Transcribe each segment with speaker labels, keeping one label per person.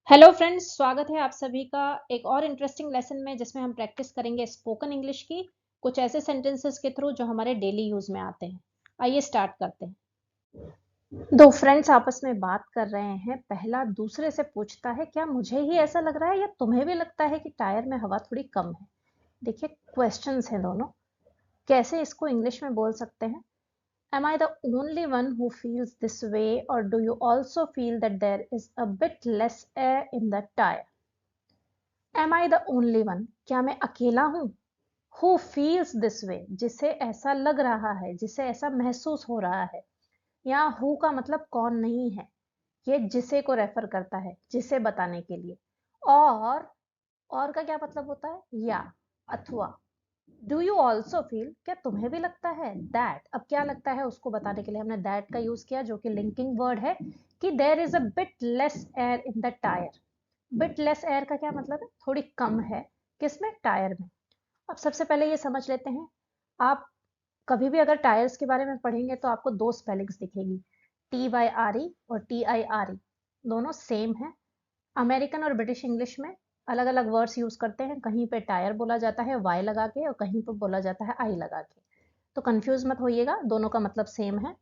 Speaker 1: Hello friends, स्वागत है आप सभी का एक और इंटरेस्टिंग लेसन में जिसमें हम प्रैक्टिस करेंगे स्पोकन इंग्लिश की कुछ ऐसे सेंटेंसेस के थ्रू जो हमारे डेली यूज में आते हैं। आइए स्टार्ट करते हैं। दो फ्रेंड्स आपस में बात कर रहे हैं। पहला दूसरे से पूछता है, क्या मुझे ही ऐसा लग रहा है या तुम्हें भी लगता है कि टायर में हवा थोड़ी कम है? देखिए, क्वेश्चंस हैं दोनों। कैसे इसको इंग्लिश में बोल सकते हैं? Am I the only one who feels this way, or do you also feel that there is a bit less air in the tire? Am I the only one? क्या मैं अकेला हूँ? Who feels this way? जिसे ऐसा लग रहा है, जिसे ऐसा महसूस हो रहा है। यहाँ who का मतलब कौन नहीं है, ये जिसे को रेफर करता है, जिसे बताने के लिए। और का क्या मतलब होता है? या, अथवा। Do you also feel? क्या तुम्हें भी लगता है? दैट, अब क्या लगता है उसको बताने के लिए हमने दैट का यूज किया, जो कि लिंकिंग वर्ड है कि there is a bit less air in the tyre. Bit less air का क्या मतलब है? थोड़ी कम है। किसमें? टायर में। अब सबसे पहले ये समझ लेते हैं। आप कभी भी अगर टायर्स के बारे में पढ़ेंगे तो आपको दो स्पेलिंग्स दिखेगी, TYRE और TIRE। दोनों सेम है। अमेरिकन और ब्रिटिश इंग्लिश में अलग अलग वर्ड्स यूज करते हैं। कहीं पे टायर बोला जाता है वाई लगा के और कहीं पे बोला जाता है आई लगा के। तो कंफ्यूज मत होइएगा, दोनों का मतलब सेम है।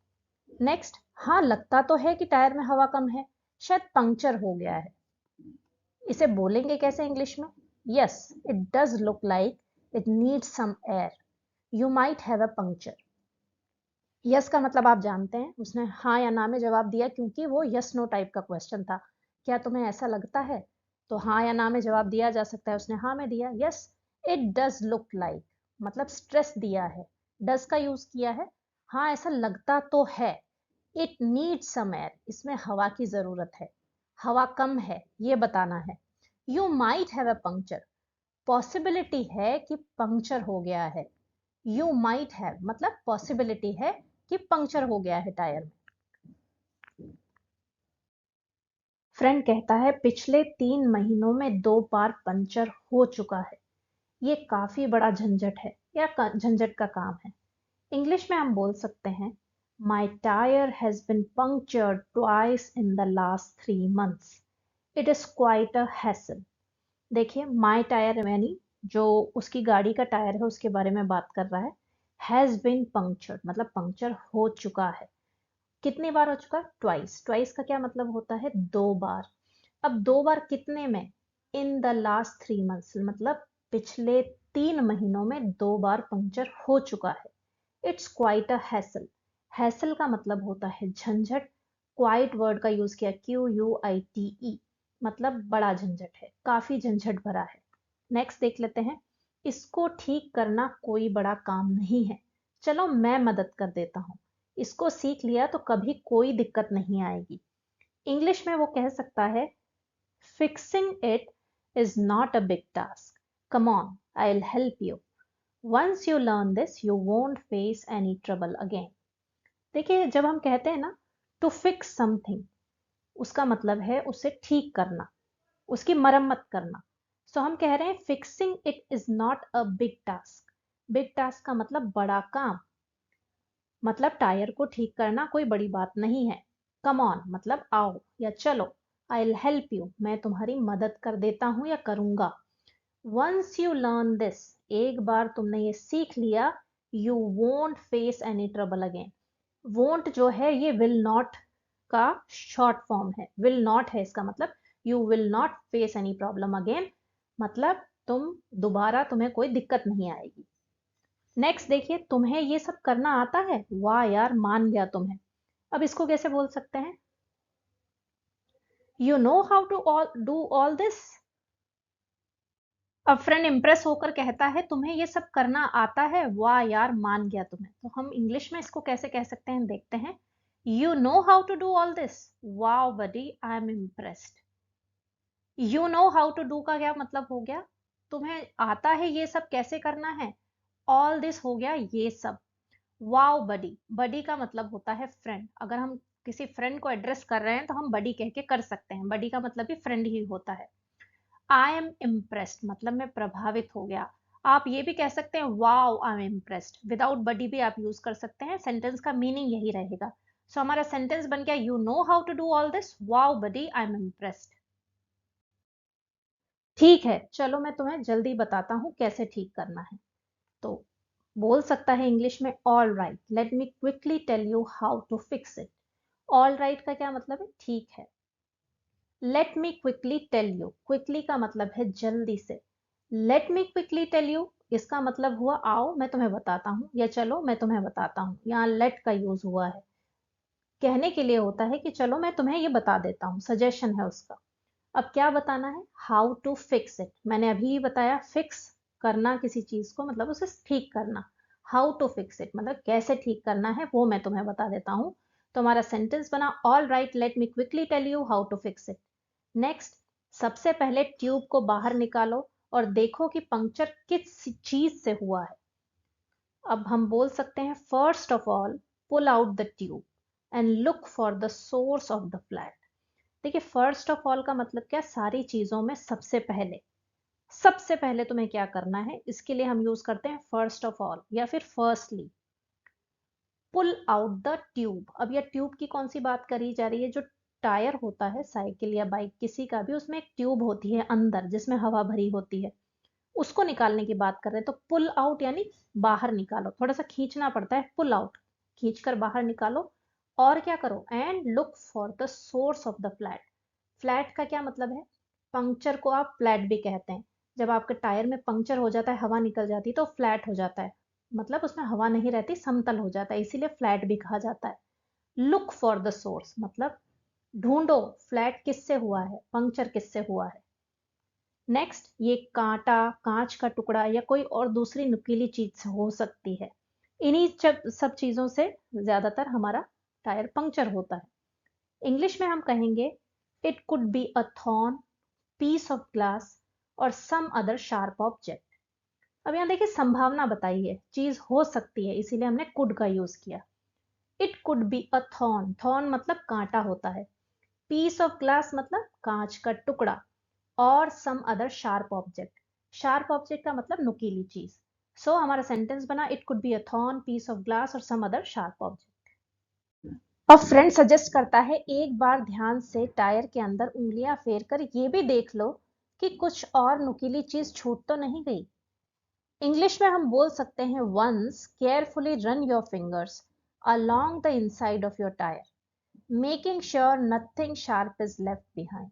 Speaker 1: नेक्स्ट, हाँ लगता तो है कि टायर में हवा कम है, शायद पंक्चर हो गया है। इसे बोलेंगे कैसे इंग्लिश में? Yes, it does look like it needs some air, you might have a puncture. Yes का मतलब आप जानते हैं, उसने हाँ या ना में जवाब दिया क्योंकि वो यस नो टाइप का क्वेश्चन था। क्या तुम्हें ऐसा लगता है? तो हाँ या ना में जवाब दिया जा सकता है, उसने हाँ में दिया। Yes, it does look like मतलब स्ट्रेस दिया है, डज का यूज किया है। हाँ ऐसा लगता तो है। इट नीड्स सम एयर, इसमें हवा की जरूरत है, हवा कम है ये बताना है। You might have a puncture, possibility है कि पंक्चर हो गया है। यू माइट हैव मतलब पॉसिबिलिटी है कि पंक्चर हो गया है टायर में। फ्रेंड कहता है, पिछले 3 महीनों में 2 बार पंचर हो चुका है। ये काफी बड़ा झंझट है या झंझट का काम है। इंग्लिश में हम बोल सकते हैं, my tyre has been punctured twice in the last 3 months। It is quite a hassle. देखिए, माई टायर यानी जो उसकी गाड़ी का टायर है उसके बारे में बात कर रहा है। हैज बीन पंक्चर्ड मतलब पंक्चर हो चुका है। कितनी बार हो चुका? ट्वाइस। ट्वाइस का क्या मतलब होता है? 2 बार। अब 2 बार कितने में? इन द लास्ट 3 months मतलब पिछले 3 महीनों में 2 बार पंक्चर हो चुका है। It's quite a hassle. Hassle का मतलब होता है झंझट। क्वाइट वर्ड का यूज किया, QUITE, मतलब बड़ा झंझट है, काफी झंझट भरा है। नेक्स्ट देख लेते हैं। इसको ठीक करना कोई बड़ा काम नहीं है, चलो मैं मदद कर देता हूँ। इसको सीख लिया तो कभी कोई दिक्कत नहीं आएगी। इंग्लिश में वो कह सकता है, fixing it is not a big task, come on I will help you, once you learn this you won't face any trouble again. देखिए, जब हम कहते हैं ना टू फिक्स समथिंग, उसका मतलब है उसे ठीक करना, उसकी मरम्मत करना। सो हम कह रहे हैं fixing it is not a big task. Big task का मतलब बड़ा काम, मतलब टायर को ठीक करना कोई बड़ी बात नहीं है। कम ऑन मतलब आओ या चलो। आई विल हेल्प यू मैं तुम्हारी मदद कर देता हूं या करूंगा। वंस यू लर्न दिस एक बार तुमने ये सीख लिया, you won't face any trouble again. Won't जो है ये विल नॉट का शॉर्ट फॉर्म है। विल नॉट है इसका मतलब, you will not face any problem again मतलब तुम दोबारा, तुम्हें कोई दिक्कत नहीं आएगी। नेक्स्ट देखिए, तुम्हें ये सब करना आता है? वाह यार, मान गया तुम्हें। अब इसको कैसे बोल सकते हैं? You know how to do all this. अब फ्रेंड इंप्रेस होकर कहता है, तुम्हें ये सब करना आता है? वाह यार, मान गया तुम्हें। तो हम इंग्लिश में इसको कैसे कह सकते हैं, देखते हैं। You know how to do all this, wow buddy I am impressed. You know how to do का क्या मतलब हो गया? तुम्हें आता है ये सब कैसे करना है। ऑल दिस हो गया ये सब। वाओ बडी, बडी का मतलब होता है फ्रेंड। अगर हम किसी फ्रेंड को एड्रेस कर रहे हैं तो हम बडी कह के कर सकते हैं। बडी का मतलब भी फ्रेंड ही होता है। आई एम इम्प्रेस्ड मतलब मैं प्रभावित हो गया। आप ये भी कह सकते हैं wow I am impressed, without buddy भी आप यूज कर सकते हैं। सेंटेंस का मीनिंग यही रहेगा। सो हमारा सेंटेंस बन गया, you know how to do all this, wow buddy I am impressed. ठीक है, चलो मैं तुम्हें जल्दी बताता हूँ कैसे ठीक करना है। तो बोल सकता है इंग्लिश में all right, let me quickly tell you how to fix it. All right का क्या मतलब है? ठीक है। Let me quickly tell you, quickly का मतलब है जल्दी से। Let me quickly tell you इसका मतलब हुआ आओ मैं तुम्हें बताता हूँ, या चलो मैं तुम्हें बताता हूँ। यहाँ लेट का यूज हुआ है, कहने के लिए होता है कि चलो मैं तुम्हें ये बता देता हूँ, सजेशन है उसका। अब क्या बताना है? How to fix it. मैंने अभी ही बताया, फिक्स करना किसी चीज को मतलब उसे ठीक करना। हाउ टू फिक्स इट मतलब कैसे ठीक करना है वो मैं तुम्हें बता देता हूँ। तो हमारा सेंटेंस बना all right let me quickly tell you how to fix it. Next, सबसे पहले ट्यूब को बाहर निकालो और देखो कि पंक्चर किस चीज से हुआ है। अब हम बोल सकते हैं first of all pull out the tube and look for the source of the flat. देखिए फर्स्ट ऑफ ऑल का मतलब क्या? सारी चीजों में सबसे पहले। सबसे पहले तुम्हें क्या करना है, इसके लिए हम यूज करते हैं फर्स्ट ऑफ ऑल या फिर firstly. Pull out the tube, अब यह ट्यूब की कौन सी बात करी जा रही है? जो टायर होता है साइकिल या बाइक किसी का भी, उसमें एक ट्यूब होती है अंदर जिसमें हवा भरी होती है, उसको निकालने की बात कर रहे हैं। तो पुल आउट यानी बाहर निकालो, थोड़ा सा खींचना पड़ता है, पुल आउट खींचकर बाहर निकालो। और क्या करो? And look for the source of the flat. Flat का क्या मतलब है? पंक्चर को आप फ्लैट भी कहते हैं। जब आपके टायर में पंक्चर हो जाता है, हवा निकल जाती है तो फ्लैट हो जाता है, मतलब उसमें हवा नहीं रहती, समतल हो जाता है, इसीलिए फ्लैट भी कहा जाता है। लुक फॉर द सोर्स मतलब ढूंढो फ्लैट किससे हुआ है, पंक्चर किससे हुआ है। नेक्स्ट, ये कांटा, कांच का टुकड़ा या कोई और दूसरी नुकीली चीज हो सकती है। इन्हीं सब चीजों से ज्यादातर हमारा टायर पंक्चर होता है। इंग्लिश में हम कहेंगे it could be a thorn, piece of glass और सम अदर शार्प ऑब्जेक्ट। अब यहाँ देखिए संभावना बताई है, चीज हो सकती है, इसीलिए हमने कुड का यूज किया। It could be a thorn, thorn मतलब कांटा होता है, पीस ऑफ ग्लास मतलब कांच का टुकड़ा, और some other sharp object. Sharp object का मतलब नुकीली चीज। सो हमारा सेंटेंस बना it could be a thorn, piece of glass और सम अदर शार्प ऑब्जेक्ट। अब फ्रेंड सजेस्ट करता है एक बार ध्यान से टायर के अंदर उंगलियां फेर कर ये भी देख लो कि कुछ और नुकीली चीज छूट तो नहीं गई। इंग्लिश में हम बोल सकते हैं once carefully run your fingers along the inside of your tire, making sure nothing sharp is left behind।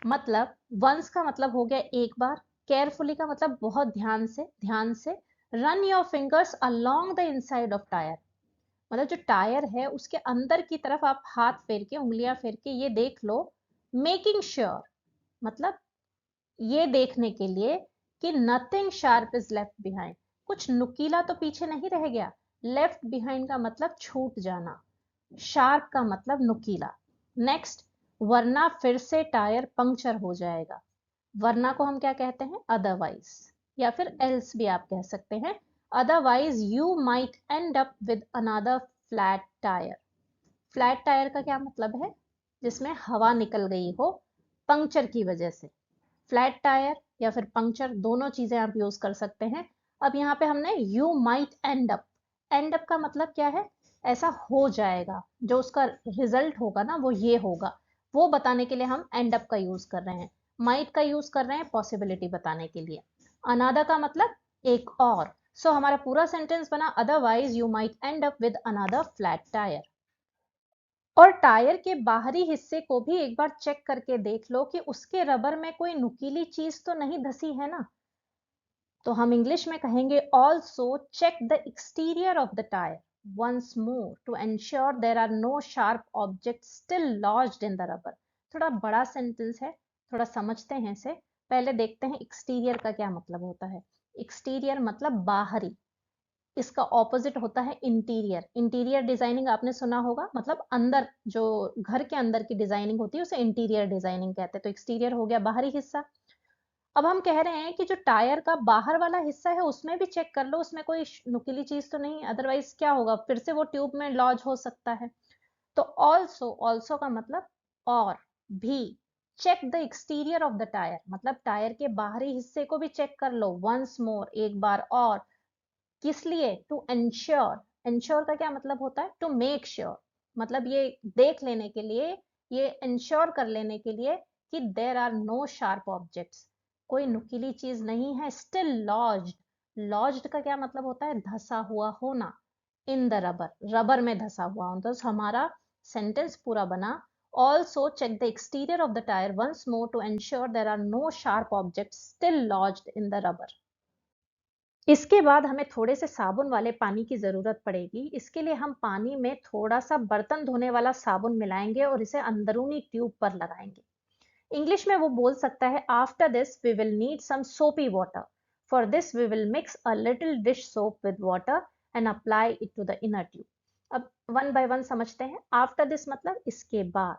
Speaker 1: मतलब वंस का मतलब हो गया एक बार, केयरफुली का मतलब बहुत ध्यान से, run your fingers along the inside of tyre मतलब जो टायर है उसके अंदर की तरफ आप हाथ फेर के, उंगलियां फेर के ये देख लो। मेकिंग श्योर मतलब ये देखने के लिए कि nothing sharp is left behind, कुछ नुकीला तो पीछे नहीं रह गया। लेफ्ट बिहाइंड का मतलब छूट जाना, शार्प का मतलब नुकीला। नेक्स्ट, वरना फिर से टायर पंक्चर हो जाएगा। वरना को हम क्या कहते हैं? अदरवाइज, या फिर एल्स भी आप कह सकते हैं। Otherwise you might and up with another flat tyre. Flat tyre का क्या मतलब है? जिसमें हवा निकल गई हो पंक्चर की वजह से। फ्लैट टायर या फिर पंक्चर दोनों चीजें आप यूज कर सकते हैं। अब यहाँ पे हमने you might and up, and up का मतलब क्या है? ऐसा हो जाएगा, जो उसका रिजल्ट होगा ना वो ये होगा, वो बताने के लिए हम एंड अप का यूज कर रहे हैं। माइट का यूज कर रहे हैं पॉसिबिलिटी बताने के लिए। अनादर का मतलब एक और। सो हमारा पूरा सेंटेंस बना otherwise you might and up with another flat tyre. और टायर के बाहरी हिस्से को भी एक बार चेक करके देख लो कि उसके रबर में कोई नुकीली चीज तो नहीं धसी है ना। तो हम इंग्लिश में कहेंगे also check the exterior of the tyre once more to ensure there are no sharp object still lodged in the rubber. थोड़ा बड़ा सेंटेंस है, थोड़ा समझते हैं इसे। पहले देखते हैं एक्सटीरियर का क्या मतलब होता है। एक्सटीरियर मतलब बाहरी, इसका ऑपोजिट होता है इंटीरियर। इंटीरियर डिजाइनिंग आपने सुना होगा, मतलब अंदर जो घर के अंदर की डिजाइनिंग होती है उसे इंटीरियर डिजाइनिंग कहते हैं। तो एक्सटीरियर हो गया बाहरी हिस्सा। अब हम कह रहे हैं कि जो टायर का बाहर वाला हिस्सा है उसमें भी चेक कर लो, उसमें कोई नुकीली चीज तो नहीं, अदरवाइज क्या होगा, फिर से वो ट्यूब में लॉज हो सकता है। तो ऑल्सो, ऑल्सो का मतलब और भी। Check the exterior of the tyre मतलब टायर के बाहरी हिस्से को भी चेक कर लो, वंस मोर एक बार और। किस लिए? To ensure. एंश्योर का क्या मतलब होता है? टू मेक श्योर, मतलब ये देख लेने के लिए, ये एंश्योर कर लेने के लिए कि there are no sharp objects, कोई नुकीली चीज नहीं है, स्टिल लॉज्ड। लॉज्ड का क्या मतलब होता है? धसा हुआ होना। इन द रबर, रबर में धसा हुआ होना। तो हमारा सेंटेंस पूरा बना, also check the exterior of the tyre once more to ensure there are no sharp objects still lodged in the rubber. इसके बाद हमें थोड़े से साबुन वाले पानी की जरूरत पड़ेगी। इसके लिए हम पानी में थोड़ा सा बर्तन धोने वाला साबुन मिलाएंगे और इसे अंदरूनी ट्यूब पर लगाएंगे। इंग्लिश में वो बोल सकता है, after this we will need some soapy water, for this we will mix a little dish soap with water and apply it to the inner tube. अब वन बाय वन समझते हैं। आफ्टर दिस मतलब इसके बाद,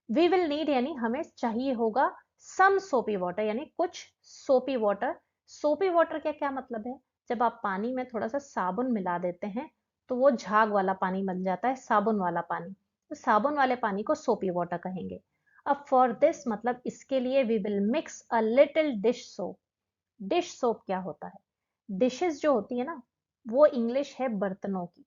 Speaker 1: we will need यानी हमें चाहिए होगा, सम सोपी वाटर यानी कुछ सोपी वाटर। सोपी वाटर का क्या मतलब है? जब आप पानी में थोड़ा सा साबुन मिला देते हैं तो वो झाग वाला पानी बन जाता है, साबुन वाला पानी। तो साबुन वाले पानी को सोपी वाटर कहेंगे। अब फॉर दिस मतलब इसके लिए, we will mix a little dish soap. Dish soap क्या होता है? डिशेस जो होती है ना, वो इंग्लिश है बर्तनों की।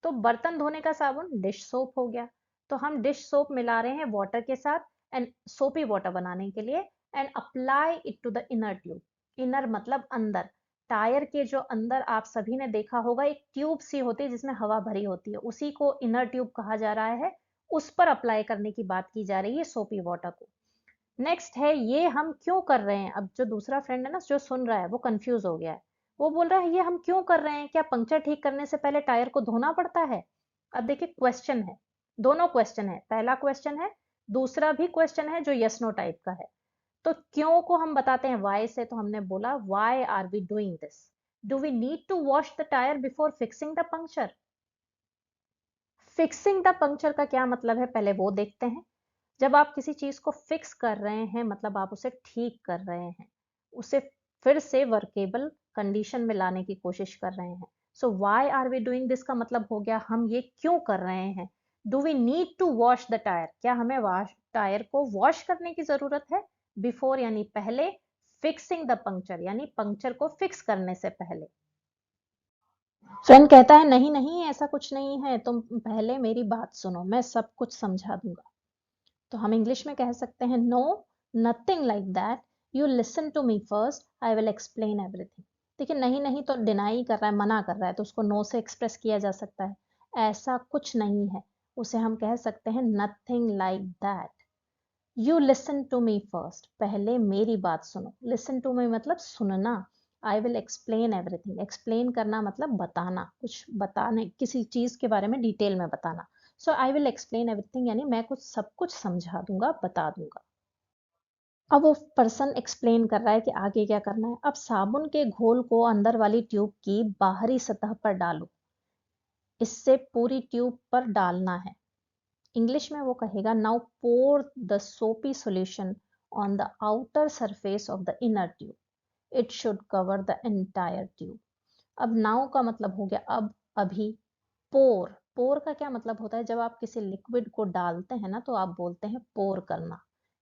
Speaker 1: तो बर्तन धोने का साबुन डिश सोप हो गया। तो हम डिश सोप मिला रहे हैं वाटर के साथ, एंड सोपी वाटर बनाने के लिए, and apply it to the inner tube. Inner मतलब अंदर। टायर के जो अंदर आप सभी ने देखा होगा एक ट्यूब सी होती है जिसमें हवा भरी होती है, उसी को इनर ट्यूब कहा जा रहा है। उस पर अप्लाई करने की बात की जा रही है सोपी वाटर को। नेक्स्ट है, ये हम क्यों कर रहे हैं? अब जो दूसरा फ्रेंड है ना जो सुन रहा है वो कंफ्यूज हो गया है। वो बोल रहा है ये हम क्यों कर रहे हैं? क्या पंक्चर ठीक करने से पहले टायर को धोना पड़ता है? अब देखिए क्वेश्चन है, दोनों क्वेश्चन है। पहला क्वेश्चन है, दूसरा भी क्वेश्चन है जो यस नो टाइप का है। तो क्यों को हम बताते हैं वाई से। तो हमने बोला, why are we doing this? Do we need to wash the tyre before fixing the puncture? Fixing the puncture का क्या मतलब है पहले वो देखते हैं। जब आप किसी चीज को फिक्स कर रहे हैं मतलब आप उसे ठीक कर रहे हैं, उसे फिर से वर्केबल कंडीशन में लाने की कोशिश कर रहे हैं। So why are we doing this का मतलब हो गया हम ये क्यों कर रहे हैं। Do we need to wash the tyre? क्या हमें टायर को वॉश करने की जरूरत है? बिफोर यानी पहले, फिक्सिंग द पंक्चर यानी पंक्चर को फिक्स करने से पहले। फ्रेंड कहता है नहीं नहीं ऐसा कुछ नहीं है, तुम पहले मेरी बात सुनो, मैं सब कुछ समझा दूंगा। तो हम इंग्लिश में कह सकते हैं, no nothing like that, you listen to me first, I will explain everything. देखिए नहीं नहीं तो डिनाई कर रहा है, मना कर रहा है, तो उसको नो से एक्सप्रेस किया जा सकता है। ऐसा कुछ नहीं है, उसे हम कह सकते हैं nothing like that. You listen to me first, पहले मेरी बात सुनो। लिसन टू मी मतलब सुनना। I will explain everything, explain करना मतलब बताना, कुछ बताने, किसी चीज के बारे में डिटेल में बताना। सो आई विल एक्सप्लेन एवरीथिंग यानी मैं कुछ सब कुछ समझा दूंगा, बता दूंगा। अब वो पर्सन एक्सप्लेन कर रहा है कि आगे क्या करना है। अब साबुन के घोल को अंदर वाली ट्यूब की बाहरी सतह पर डालो, इससे पूरी ट्यूब पर डालना है। इंग्लिश में वो कहेगा, नाउ पोर द सोपी solution on the outer surface of the inner tube, it should cover the entire tube. अब नाउ का मतलब हो गया अब, अभी। पोर, पोर का क्या मतलब होता है? जब आप किसी लिक्विड को डालते हैं ना तो आप बोलते हैं पोर करना।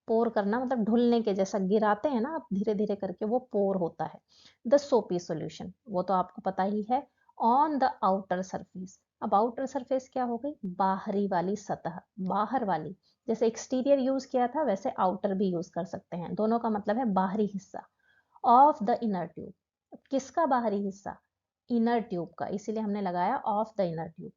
Speaker 1: पोर करना मतलब ढुलने के जैसा, गिराते हैं ना आप धीरे धीरे करके, वो पोर होता है। द सोपी सॉल्यूशन वो तो आपको पता ही है, ऑन द आउटर सरफेस। अब आउटर सरफेस क्या हो गई? बाहरी वाली सतह, बाहर वाली। जैसे एक्सटीरियर यूज किया था वैसे आउटर भी यूज कर सकते हैं, दोनों का मतलब है बाहरी हिस्सा। ऑफ द इनर ट्यूब, किसका बाहरी हिस्सा? इनर ट्यूब का, इसीलिए हमने लगाया ऑफ द इनर ट्यूब।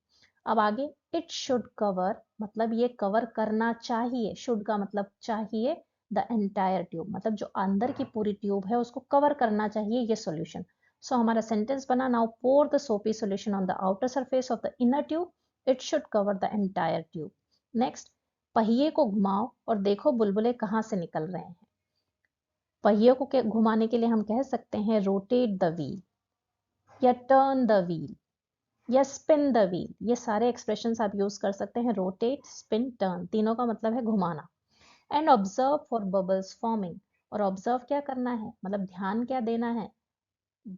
Speaker 1: अब आगे, इट शुड कवर मतलब ये कवर करना चाहिए, शुड का मतलब चाहिए, द एंटायर ट्यूब मतलब जो अंदर की पूरी ट्यूब है उसको कवर करना चाहिए ये सॉल्यूशन। सो हमारा सेंटेंस बना, नाउ पोर द सोपी solution on the outer surface of the inner tube, it should cover the entire tube. Next, पहिए को घुमाओ और देखो बुलबुले कहाँ से निकल रहे हैं। पहिए को घुमाने के लिए हम कह सकते हैं, रोटेट द व्हील, या टर्न द व्हील, या स्पिन द व्हील। ये सारे एक्सप्रेशंस आप यूज कर सकते हैं, रोटेट, स्पिन, टर्न, तीनों का मतलब है घुमाना। And observe for bubbles forming, और ऑब्जर्व क्या करना है मतलब ध्यान क्या देना है,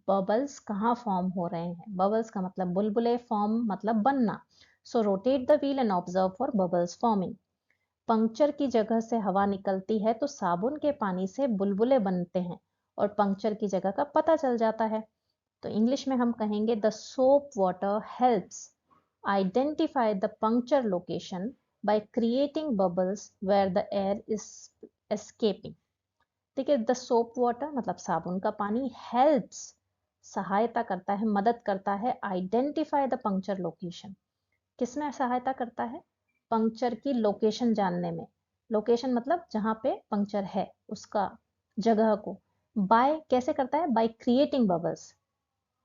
Speaker 1: बबल्स कहाँ फॉर्म हो रहे हैं। बबल्स का मतलब बुलबुले, फॉर्म मतलब बनना। So rotate the wheel and observe for bubbles forming. Puncture की जगह से हवा निकलती है तो साबुन के पानी से बुलबुले बनते हैं और पंक्चर की जगह का पता चल जाता है। तो इंग्लिश में हम कहेंगे, the soap water helps identify the puncture location by creating bubbles where the air is escaping. देखिए द सोप वाटर मतलब साबुन का पानी हेल्प्स सहायता करता है, मदद करता है आइडेंटिफाई द पंक्चर लोकेशन। किसमें सहायता करता है? पंक्चर की लोकेशन जानने में। लोकेशन मतलब जहां पे पंक्चर है उसका जगह को। बाय कैसे करता है? By creating bubbles,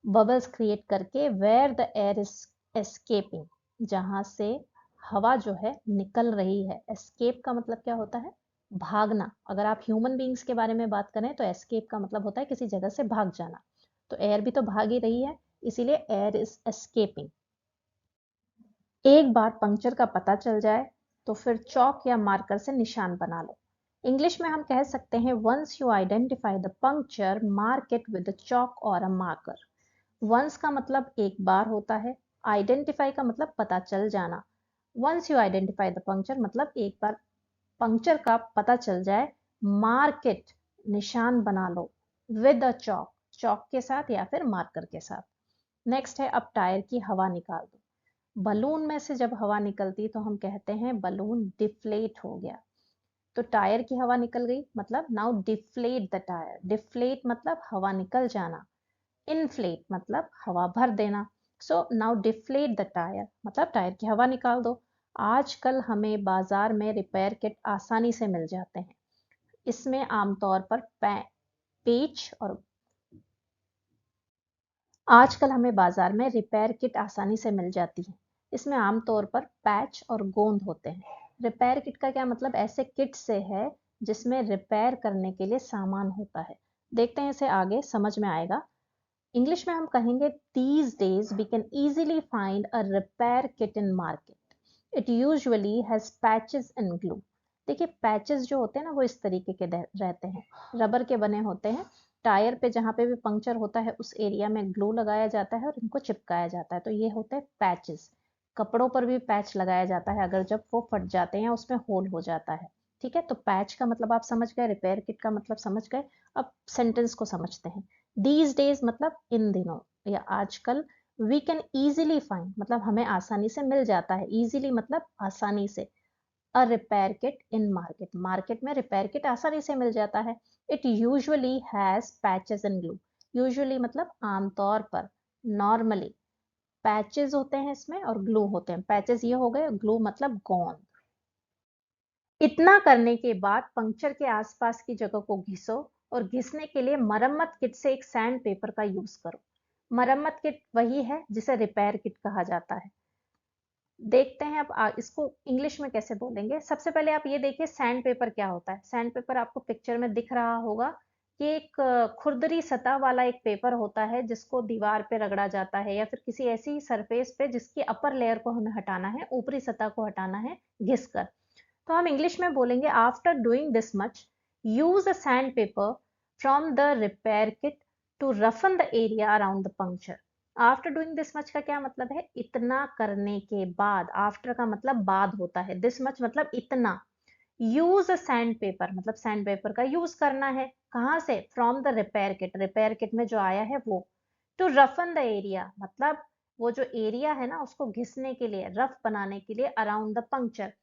Speaker 1: bubbles create करके where the air is escaping, जहां से हवा जो है निकल रही है। एस्केप का मतलब क्या होता है? भागना। अगर आप ह्यूमन बींग्स के बारे में बात करें तो एस्केप का मतलब होता है किसी जगह से भाग जाना। तो एयर भी तो भाग ही रही है, इसीलिए एयर इज एस्केपिंग। एक बार पंक्चर का पता चल जाए तो फिर चौक या मार्कर से निशान बना लो। इंग्लिश में हम कह सकते हैं once you identify the puncture mark it with chalk और अ मार्कर। वंस का मतलब एक बार होता है, आइडेंटिफाई का मतलब पता चल जाना। Once you identify the puncture मतलब एक बार पंक्चर का पता चल जाए, मार्क इट निशान बना लो, विद अ चौक चौक के साथ या फिर मार्कर के साथ। नेक्स्ट है अब टायर की हवा निकाल दो। बलून में से जब हवा निकलती तो हम कहते हैं बलून डिफ्लेट हो गया। तो टायर की हवा निकल गई मतलब now deflate the tyre. Deflate मतलब हवा निकल जाना, इनफ्लेट मतलब हवा भर देना। So now deflate the tyre मतलब टायर की हवा निकाल दो। आजकल हमें बाजार में रिपेयर किट आसानी से मिल जाते हैं। इसमें आमतौर पर पेच और आजकल हमें बाजार में रिपेयर किट आसानी से मिल जाती है। इसमें आमतौर पर पैच और गोंद होते हैं। रिपेयर किट का क्या मतलब? ऐसे किट से है जिसमें रिपेयर करने के लिए सामान होता है। देखते हैं इसे आगे समझ में आएगा। इंग्लिश में हम कहेंगे these days we can easily find a repair kit in market. It usually has patches and glue. देखिए पैचेस जो होते हैं ना वो इस तरीके के रहते हैं, रबर के बने होते हैं। टायर पे जहाँ पे भी पंक्चर होता है उस एरिया में ग्लू लगाया जाता है और इनको चिपकाया जाता है, तो ये होते हैं पैचेस। कपड़ों पर भी पैच लगाया जाता है अगर जब वो फट जाते हैं, उसमें होल हो जाता है। ठीक है, तो पैच का मतलब आप समझ गए, रिपेयर किट का मतलब समझ गए। अब सेंटेंस को समझते हैं। दीज डेज मतलब इन दिनों या आजकल। वी कैन ईजिली फाइंड मतलब हमें आसानी से मिल जाता है, ईजिली मतलब आसानी से। A repair kit in market, market में रिपेयर किट आसानी से मिल जाता है। It usually has patches and glue. Usually मतलब आमतौर पर, नॉर्मली पैचेस होते हैं इसमें और ग्लू होते हैं। पैचेस ये हो गए, ग्लू मतलब गोंद। इतना करने के बाद पंक्चर के आसपास की जगह को घिसो और घिसने के लिए मरम्मत किट से एक सैंड पेपर का यूज करो। मरम्मत किट वही है जिसे रिपेयर किट कहा जाता है। देखते हैं अब इसको इंग्लिश में कैसे बोलेंगे। सबसे पहले आप ये देखिए सैंड पेपर क्या होता है। सैंड पेपर आपको पिक्चर में दिख रहा होगा कि एक खुरदरी सतह वाला एक पेपर होता है जिसको दीवार पे रगड़ा जाता है या फिर किसी ऐसी सरफेस पे जिसकी अपर लेयर को हमें हटाना है, ऊपरी सतह को हटाना है घिसकर। तो हम इंग्लिश में बोलेंगे after doing this much use a sandpaper from the repair kit to roughen the area around the puncture. After doing this much का क्या मतलब है? इतना करने के बाद। आफ्टर का मतलब बाद होता है, दिस मच मतलब इतना। यूज अ सैंड पेपर मतलब सैंड पेपर का यूज करना है। कहाँ से? From the repair kit, repair kit में जो आया है वो। टू रफन द एरिया मतलब वो जो एरिया है ना उसको घिसने के लिए, रफ बनाने के लिए, अराउंड द पंक्चर,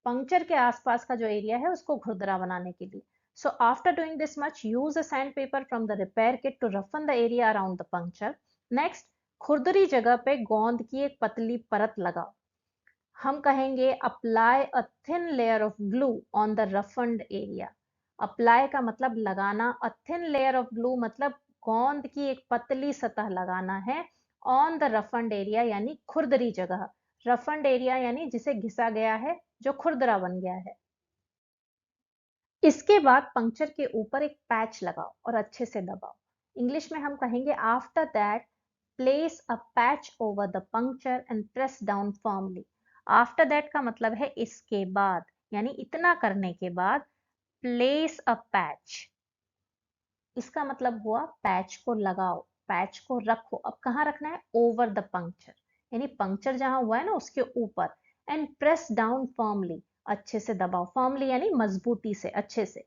Speaker 1: पंक्चर के आसपास का जो एरिया है उसको खुरदरा बनाने के लिए। So after doing this much use a sandpaper from the repair kit to roughen the area around the puncture. Next, खुरदरी जगह पे गोंद की एक पतली परत लगाओ। हम कहेंगे apply a thin layer of glue on the roughened area. Apply का मतलब लगाना, a thin layer of glue मतलब गोंद की एक पतली सतह लगाना है ऑन द रफन्ड एरिया यानी खुरदरी जगह। रफन्ड एरिया यानी जिसे घिसा गया है, जो खुरदरा बन गया है। इसके बाद पंक्चर के ऊपर एक पैच लगाओ और अच्छे से दबाओ। इंग्लिश में हम कहेंगे after that place a patch over the puncture and press down firmly. After that का मतलब है इसके बाद, यानी इतना करने के बाद। प्लेस अ पैच, इसका मतलब हुआ पैच को लगाओ, पैच को रखो। अब कहाँ रखना है? ओवर द पंक्चर, यानी पंक्चर जहां हुआ है ना उसके ऊपर। एंड प्रेस डाउन फर्मली, अच्छे से दबाओ। फर्मली यानी मजबूती से, अच्छे से।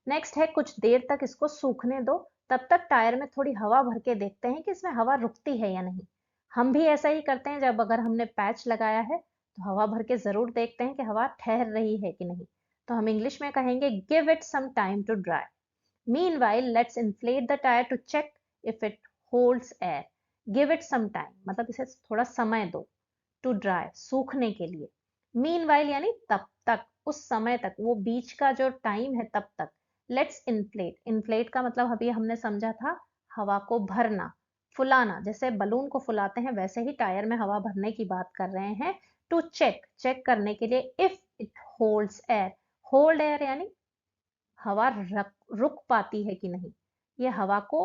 Speaker 1: नेक्स्ट है कुछ देर तक इसको सूखने दो। तब तक टायर में थोड़ी हवा भर के देखते हैं कि इसमें हवा रुकती है या नहीं। हम भी ऐसा ही करते हैं, जब अगर हमने पैच लगाया है तो हवा भर के जरूर देखते हैं कि हवा ठहर रही है कि नहीं। तो हम इंग्लिश में कहेंगे give it some time to dry. Meanwhile, let's inflate the tire to check if it holds air. Give it some time, मतलब इसे थोड़ा समय दो. To dry, सूखने के लिए. Meanwhile यानी तब तक, उस समय तक, वो बीच का जो टाइम है तब तक. Let's inflate. Inflate का मतलब अभी हमने समझा था हवा को भरना, फुलाना. जैसे बलून को फुलाते हैं वैसे ही टायर में हवा भरने की बात कर रहे हैं. To check, चेक करने के लिए. If it holds air. Hold air यानी हवा रुक पाती है कि नहीं, ये हवा को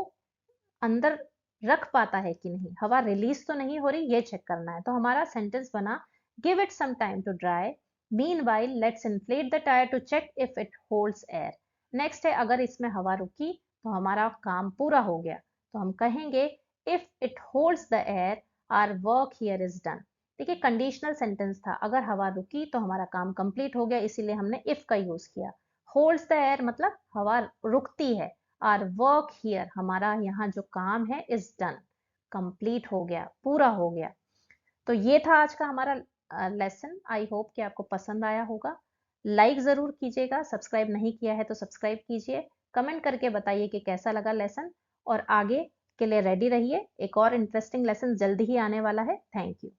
Speaker 1: अंदर रख पाता है कि नहीं, हवा रिलीज तो नहीं हो रही, ये चेक करना है. तो हमारा सेंटेंस बना give it some time to dry, meanwhile let's inflate the tyre to check if it holds air. Next है अगर इसमें हवा रुकी तो हमारा काम पूरा हो गया, तो हम कहेंगे if it holds the air our work here is done. ठीक है, कंडीशनल सेंटेंस था, अगर हवा रुकी तो हमारा काम कंप्लीट हो गया, इसीलिए हमने इफ का यूज किया. होल्ड्स द एयर मतलब हवा रुकती है. आर वर्क हियर, हमारा यहाँ जो काम है इज डन, कंप्लीट हो गया, पूरा हो गया. तो ये था आज का हमारा लेसन. आई होप कि आपको पसंद आया होगा. लाइक जरूर कीजिएगा, सब्सक्राइब नहीं किया है तो सब्सक्राइब कीजिए, कमेंट करके बताइए कि कैसा लगा लेसन, और आगे के लिए रेडी रहिए. एक और इंटरेस्टिंग लेसन जल्दी ही आने वाला है. Thank you.